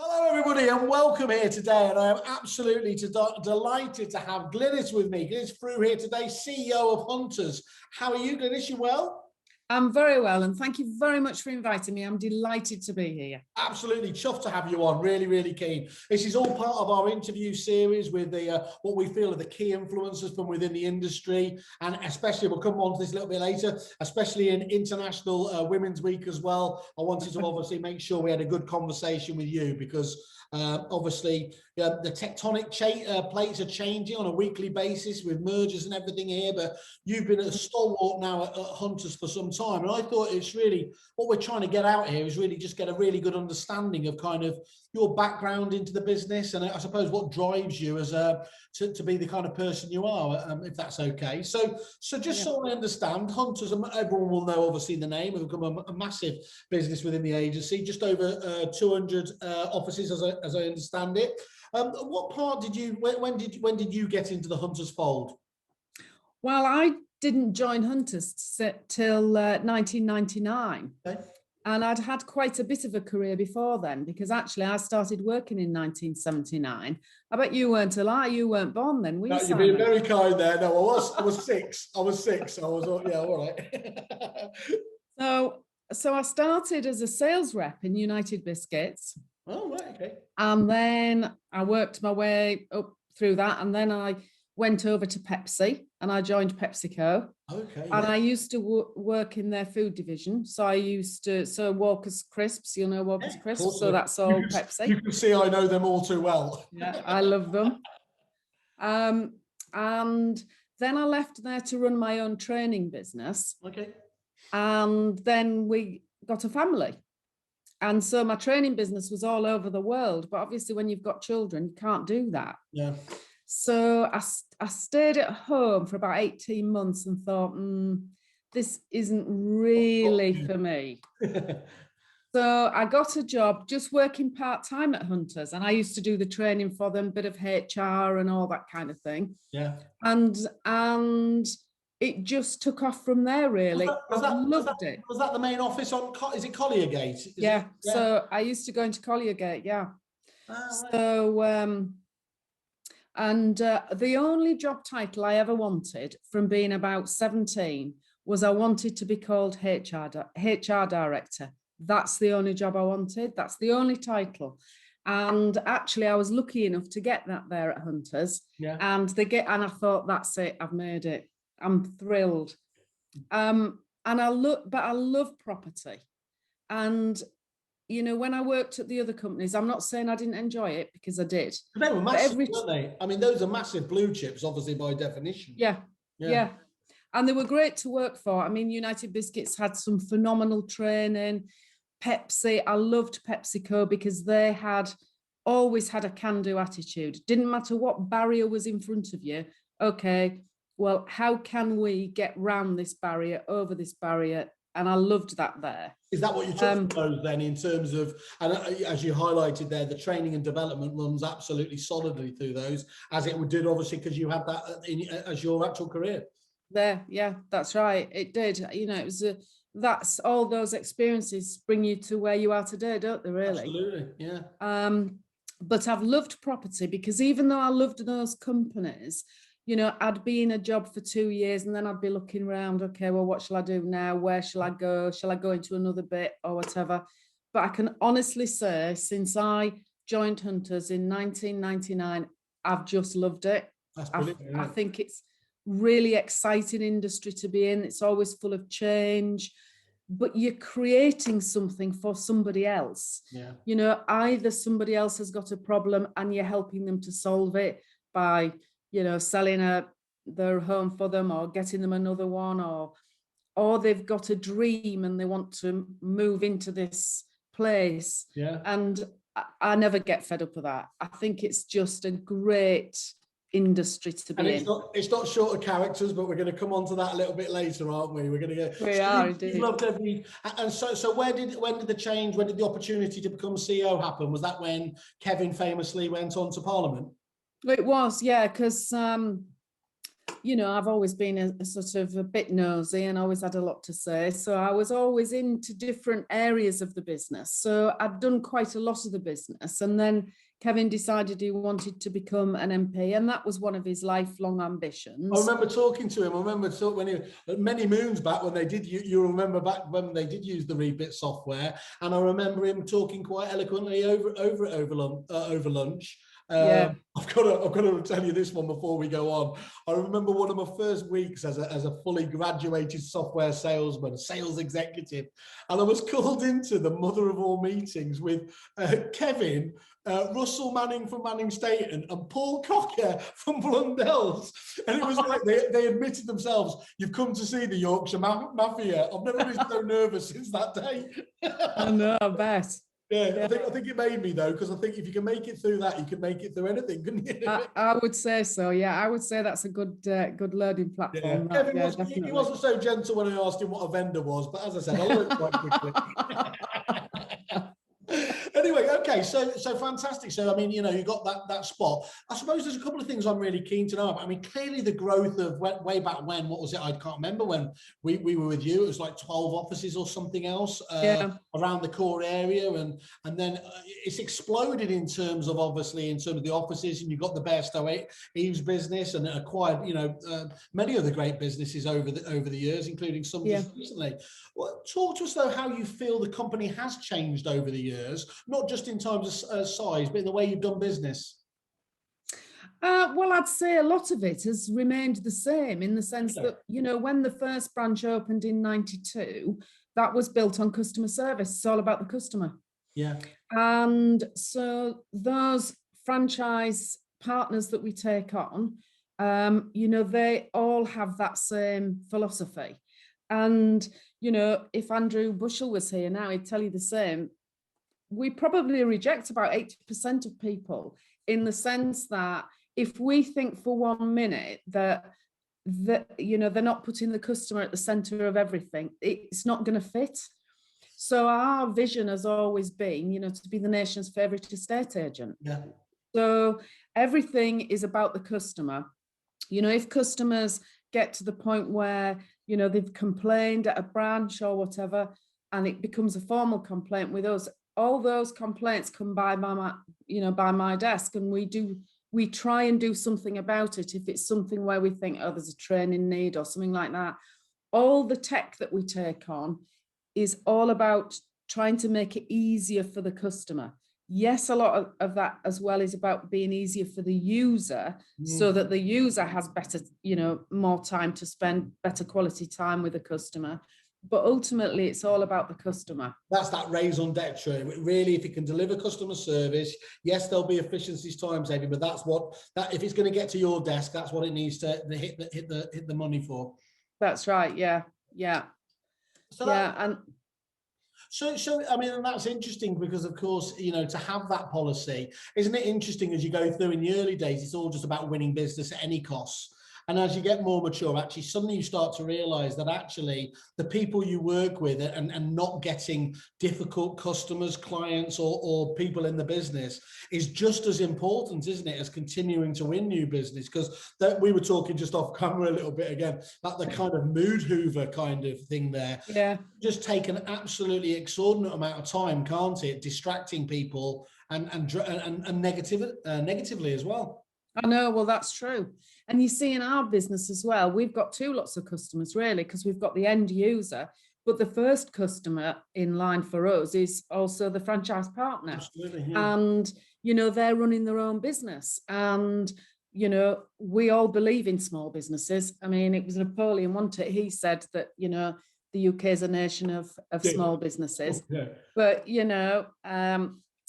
Hello, everybody, and welcome here today. And I am absolutely delighted to have Glynis with me. Glynis Frew here today, CEO of Hunters. How are you, Glynis? You well? I'm very well, and thank you very much for inviting me. I'm delighted to be here. Absolutely chuffed to have you on. Really, really keen. This is all part of our interview series with the what we feel are the key influencers from within the industry, and especially we'll come on to this a little bit later, especially in International Women's Week as well. I wanted to obviously make sure we had a good conversation with you because obviously the tectonic plates are changing on a weekly basis with mergers and everything here, but you've been a stalwart now at Hunters for some time, and I thought it's really what we're trying to get out here is really just get a really good understanding of kind of your background into the business, and I suppose what drives you as to be the kind of person you are, if that's okay. So just so I understand, Hunters, everyone will know obviously the name, have become a massive business within the agency, just over 200 offices as I understand it. What part did you, when did you get into the Hunters fold? Well, I didn't join Hunters till 1999. Okay. And I'd had quite a bit of a career before then, because actually I started working in 1979. I bet you weren't alive, you weren't born then, were you, No, you're Simon? being very kind there. No, I was six. I was six. I was, yeah, all right. So I started as a sales rep in United Biscuits. Oh, right, okay. And then I worked my way up through that, and then I went over to Pepsi and I joined PepsiCo. Okay. And I used to work in their food division. So I used to, Walker's Crisps, you'll know Walker's Crisps. So that's all Pepsi. You can see I know them all too well. Yeah, I love them. And then I left there to run my own training business. Okay. And then we got a family. And so my training business was all over the world. But obviously when you've got children, you can't do that. Yeah. So I stayed at home for about 18 months and thought, this isn't really for me. So I got a job just working part-time at Hunters, and I used to do the training for them, bit of HR and all that kind of thing. Yeah. And it just took off from there, really. I loved it. Was that the main office on, is it Collier Gate? Yeah. So I used to go into Collier Gate, yeah. Oh, right. So, and the only job title I ever wanted from being about 17 was I wanted to be called HR director. That's the only job I wanted. That's the only title. And actually I was lucky enough to get that there at Hunters. Yeah. And I thought, that's it, I've made it. I'm thrilled. And I love property. And you know, when I worked at the other companies, I'm not saying I didn't enjoy it, because I did. But they were massive, weren't they? I mean, those are massive blue chips, obviously, by definition. Yeah. And they were great to work for. I mean, United Biscuits had some phenomenal training. Pepsi, I loved PepsiCo because they always had a can-do attitude. Didn't matter what barrier was in front of you. Okay, well, how can we get round this barrier, over this barrier? And I loved that there. Is that what you took from those then, in terms of, and as you highlighted there, the training and development runs absolutely solidly through those, as it did obviously because you had that as your actual career? There, yeah, that's right. It did. You know, it was that's all those experiences bring you to where you are today, don't they, really? Absolutely, yeah. But I've loved property because even though I loved those companies, you know, I'd be in a job for 2 years and then I'd be looking around, okay, well, what shall I do now? Where shall I go? Shall I go into another bit or whatever? But I can honestly say, since I joined Hunters in 1999, I've just loved it. I think it's really exciting industry to be in. It's always full of change, but you're creating something for somebody else. Yeah. You know, either somebody else has got a problem and you're helping them to solve it by, you know, selling their home for them or getting them another one, or they've got a dream and they want to move into this place. Yeah. And I never get fed up with that. I think it's just a great industry to be in. It's not short of characters, but we're going to come on to that a little bit later, aren't we? We're going to go. We are indeed. You've loved every, and so when did the change? When did the opportunity to become CEO happen? Was that when Kevin famously went on to Parliament? It was, yeah, because you know, I've always been a sort of a bit nosy and always had a lot to say. So I was always into different areas of the business. So I'd done quite a lot of the business. And then Kevin decided he wanted to become an MP, and that was one of his lifelong ambitions. I remember talking to him. I remember when he, many moons back when they did, you remember back when they did use the Rebit software, and I remember him talking quite eloquently over lunch. Yeah. I've got to tell you this one before we go on. I remember one of my first weeks as a fully graduated software salesman, sales executive, and I was called into the mother of all meetings with Kevin, Russell Manning from Manning Staten, and Paul Cocker from Blundell's. And it was like they admitted themselves, "You've come to see the Yorkshire Mafia." I've never been so nervous since that day. I know, I bet. Yeah, I think it made me though, because I think if you can make it through that, you can make it through anything, couldn't you? I would say so. Yeah, I would say that's a good learning platform. Yeah. Kevin He wasn't so gentle when I asked him what a vendor was, but as I said, I learned quite quickly. Anyway, okay, so fantastic. So I mean, you know, you got that spot. I suppose there's a couple of things I'm really keen to know about. I mean, clearly the growth of way back when, what was it? I can't remember when we were with you. It was like 12 offices or something else around the core area, and then it's exploded in terms of the offices, and you've got the Bairstow Eves business, and acquired, you know, many other great businesses over the years, including some just recently. Well, talk to us though how you feel the company has changed over the years, not just in terms of size, but in the way you've done business. Well, I'd say a lot of it has remained the same, in the sense that, you know, when the first branch opened in '92, that was built on customer service. It's all about the customer. Yeah. And so those franchise partners that we take on, you know, they all have that same philosophy. And, you know, if Andrew Bushell was here now, he'd tell you the same. We probably reject about 80% of people, in the sense that if we think for 1 minute that you know, they're not putting the customer at the center of everything, it's not going to fit. So our vision has always been, you know, to be the nation's favorite estate agent. Yeah. So everything is about the customer. You know, if customers get to the point where, you know, they've complained at a branch or whatever, and it becomes a formal complaint with us, all those complaints come by my desk, and we try and do something about it. If it's something where we think, oh, there's a training need or something like that, all the tech that we take on is all about trying to make it easier for the customer. Yes, a lot of that as well is about being easier for the user, so that the user has better, you know, more time to spend, better quality time with the customer. But ultimately, it's all about the customer. That's that raison d'etre. Really, if it can deliver customer service, yes, there'll be efficiencies, time saving, but that if it's going to get to your desk, that's what it needs to hit the money for. That's right. Yeah. So I mean, and that's interesting, because of course, you know, to have that policy, isn't it interesting, as you go through in the early days, it's all just about winning business at any cost. And as you get more mature, actually, suddenly you start to realize that actually the people you work with and not getting difficult customers, clients, or people in the business is just as important, isn't it, as continuing to win new business? Because we were talking just off camera a little bit again, about the kind of mood hoover kind of thing there. Yeah. Just take an absolutely extraordinary amount of time, can't it? Distracting people and negatively as well. I know, well, that's true. And you see in our business as well, we've got two lots of customers, really, because we've got the end user, but the first customer in line for us is also the franchise partner. Absolutely, yeah. And, you know, they're running their own business. And, you know, we all believe in small businesses. I mean, it was Napoleon, wasn't it? He said that, you know, the UK is a nation of small businesses. Yeah. But, you know,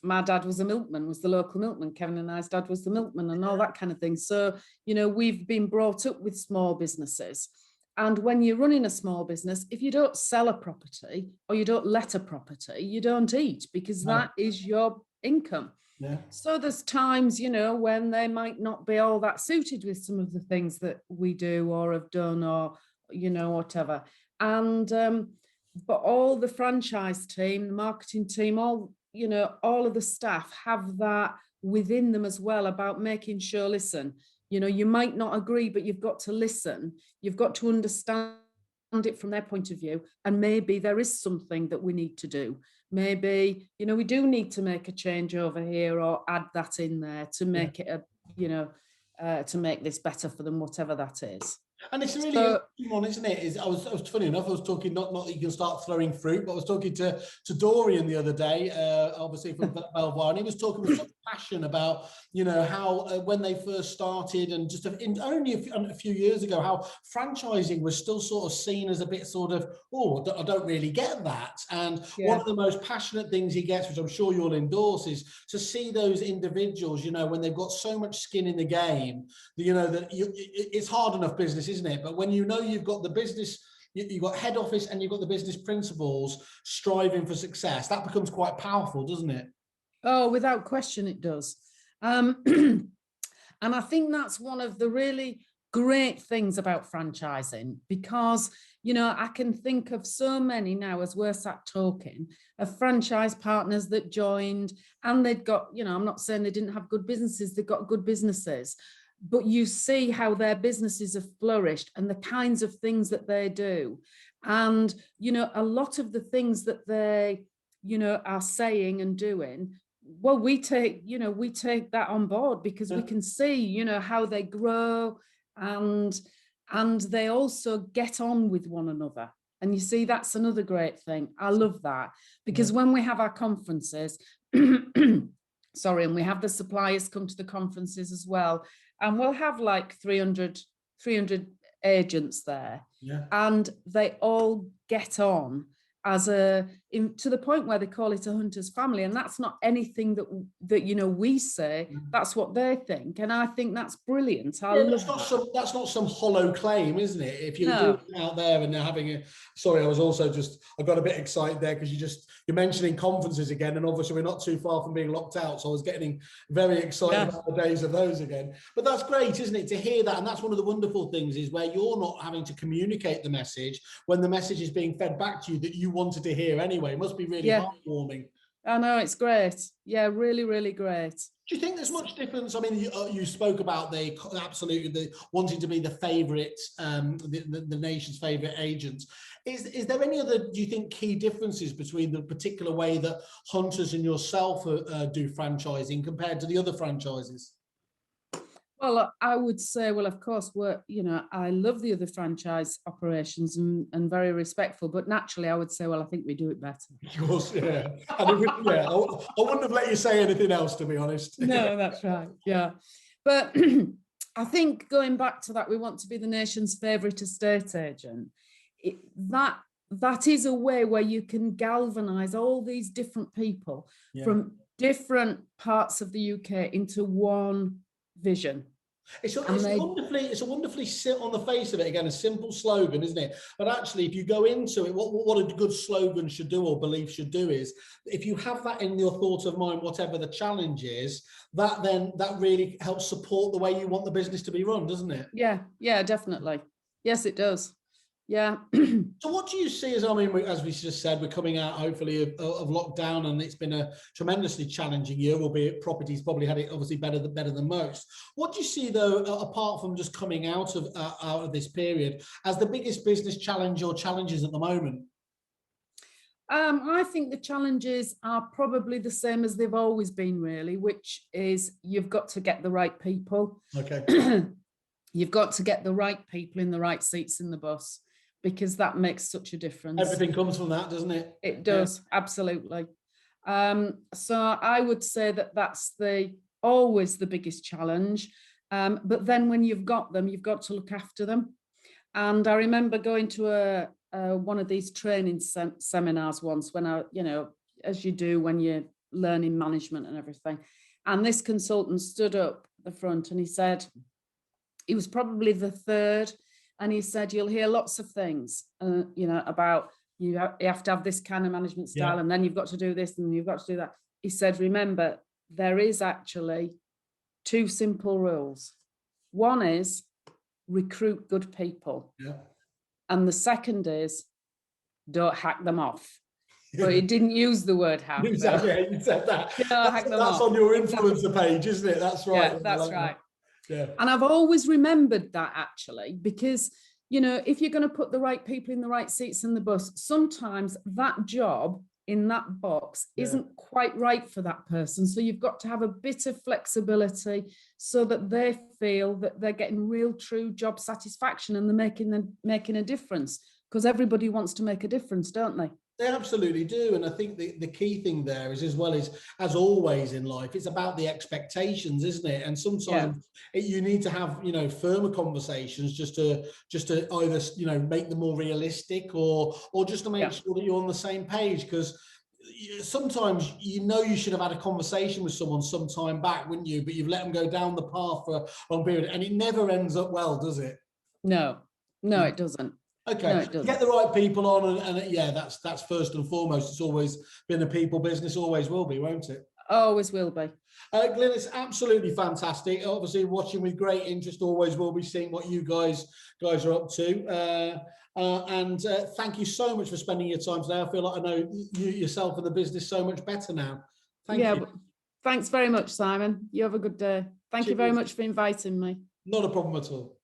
my dad was a milkman, was the local milkman. Kevin and I's dad was the milkman, and all that kind of thing. So, you know, we've been brought up with small businesses. And when you're running a small business, if you don't sell a property or you don't let a property, you don't eat, because that is your income. Yeah. So there's times, you know, when they might not be all that suited with some of the things that we do or have done, or, you know, whatever. And, but all the franchise team, the marketing team, all, you know, all of the staff have that within them as well, about making sure, listen, You know, you might not agree, but you've got to listen. You've got to understand it from their point of view. And maybe there is something that we need to do. Maybe, you know, we do need to make a change over here or add that in there to make it a, you know, to make this better for them, whatever that is. And it's a really interesting one, isn't it? I was funny enough, I was talking, not that you can start throwing fruit, but I was talking to Dorian the other day, obviously from Belvoir, and he was talking with such passion about, you know, how when they first started and just only a few years ago, how franchising was still sort of seen as a bit sort of, oh, I don't really get that. And one of the most passionate things he gets, which I'm sure you'll endorse, is to see those individuals, you know, when they've got so much skin in the game, you know, that it's hard enough business, isn't it? But when you know you've got the business, you've got head office and you've got the business principals striving for success, that becomes quite powerful, doesn't it? Oh, without question it does. And I think that's one of the really great things about franchising, because, you know, I can think of so many now, as we're sat talking, of franchise partners that joined and they'd got, you know, I'm not saying they didn't have good businesses, they've got good businesses, but you see how their businesses have flourished and the kinds of things that they do. And, you know, a lot of the things that they, you know, are saying and doing, well, we take that on board, because we can see, you know, how they grow and they also get on with one another. And you see, that's another great thing. I love that, because when we have our conferences, sorry, and we have the suppliers come to the conferences as well, and we'll have like 300 agents there, and they all get on as to the point where they call it a hunter's family, and that's not anything that you know we say. That's what they think, and I think that's brilliant. That's not some hollow claim, isn't it? If you're doing it out there and they're having a, sorry, I got a bit excited there because you're mentioning conferences again, and obviously we're not too far from being locked out, so I was getting very excited about the days of those again. But that's great, isn't it, to hear that? And that's one of the wonderful things, is where you're not having to communicate the message when the message is being fed back to you that you wanted to hear anyway. It must be really heartwarming. I know, it's great. Yeah, really, really great. Do you think there's much difference? I mean, you spoke about the wanting to be the favourite, the nation's favourite agents. Is there any other, do you think, key differences between the particular way that Hunters and yourself do franchising compared to the other franchises? Well, I would say, well, of course, I love the other franchise operations and very respectful, but naturally I would say, well, I think we do it better. Of course, yeah. I wouldn't have let you say anything else, to be honest. No, that's right, yeah. But I think going back to that, we want to be the nation's favourite estate agent. That is a way where you can galvanise all these different people from different parts of the UK into one vision. It's a wonderfully sit on the face of it, again, a simple slogan, isn't it? But actually, if you go into it, what a good slogan should do, or belief should do, is if you have that in your thought of mind, whatever the challenge is, that really helps support the way you want the business to be run, doesn't it? Yeah, definitely. Yes, it does. Yeah. So what do you see as, I mean, as we just said, we're coming out hopefully of lockdown, and it's been a tremendously challenging year, albeit property's probably had it obviously better than most. What do you see, though, apart from just coming out of this period, as the biggest business challenge or challenges at the moment? I think the challenges are probably the same as they've always been, really, which is you've got to get the right people. Okay. You've got to get the right people in the right seats in the bus, because that makes such a difference. Everything comes from that, doesn't it? It does, absolutely. So I would say that that's always the biggest challenge. But then when you've got them, you've got to look after them. And I remember going to one of these training seminars once, when as you do when you're learning management and everything. And this consultant stood up at the front and he said, he was probably the third, and he said, you'll hear lots of things, about you have to have this kind of management style, and then you've got to do this and you've got to do that. He said, remember, there is actually two simple rules. One is recruit good people. Yeah. And the second is don't hack them off. But he didn't use the word hack. Exactly, you said that. That's on your influencer page, isn't it? That's right. Yeah, that's right. Yeah. And I've always remembered that, actually, because, you know, if you're going to put the right people in the right seats in the bus, sometimes that job in that box isn't quite right for that person. So you've got to have a bit of flexibility so that they feel that they're getting real, true job satisfaction and they're making a difference, because everybody wants to make a difference, don't they? They absolutely do. And I think the key thing there is, as well as always in life, it's about the expectations, isn't it? And sometimes you need to have, you know, firmer conversations just to either, you know, make them more realistic or just to make sure that you're on the same page. Because sometimes, you know, you should have had a conversation with someone some time back, wouldn't you? But you've let them go down the path for a long period, and it never ends up well, does it? No, it doesn't. Okay, no, it doesn't. Get the right people on, and yeah, that's first and foremost. It's always been a people business, always will be, won't it? Always will be. Glynis, absolutely fantastic. Obviously, watching with great interest, always will be seeing what you guys are up to. And thank you so much for spending your time today. I feel like I know you yourself and the business so much better now. Thank you. Thanks very much, Simon. You have a good day. Thank you very much for inviting me. Not a problem at all.